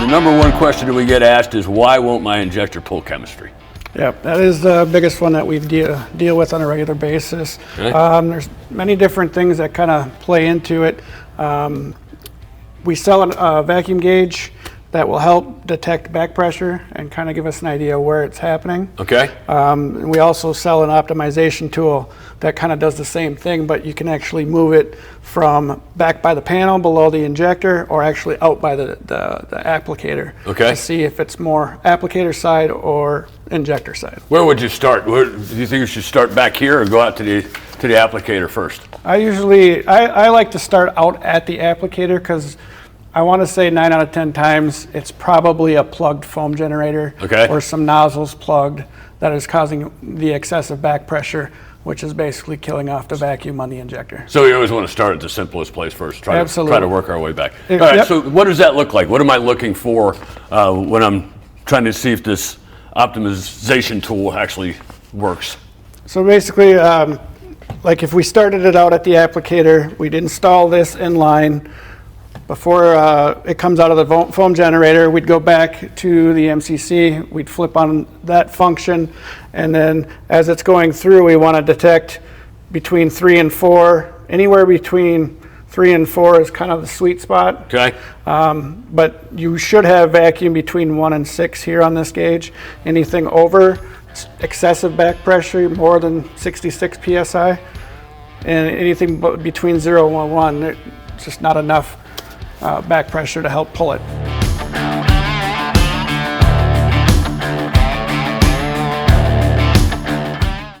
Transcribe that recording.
number one question that we get asked is, why won't my injector pull chemistry? Yeah, that is the biggest one that we deal with on a regular basis. Okay. There's many different things that kind of play into it. We sell a vacuum gauge that will help detect back pressure and kind of give us an idea where it's happening. Okay. We also sell an optimization tool that kind of does the same thing, but you can actually move it from back by the panel below the injector or actually out by the applicator. Okay. To see if it's more applicator side or injector side. Where would you start? Do you think you should start back here or go out to the applicator first? I like to start out at the applicator because I want to say 9 out of 10 times it's probably a plugged foam generator. Okay. Or some nozzles plugged that is causing the excessive back pressure, which is basically killing off the vacuum on the injector. So you always want to start at the simplest place first. Try to work our way back. All right. Yep. So what does that look like? What am I looking for when I'm trying to see if this optimization tool actually works? So basically, like if we started it out at the applicator, we'd install this in line. Before it comes out of the foam generator, we'd go back to the MCC, we'd flip on that function, and then as it's going through, we want to detect between 3 and 4. Anywhere between 3 and 4 is kind of the sweet spot. Okay. But you should have vacuum between 1 and 6 here on this gauge. Anything over excessive back pressure, more than 66 PSI, and anything between 0 and 1, it's just not enough back pressure to help pull it.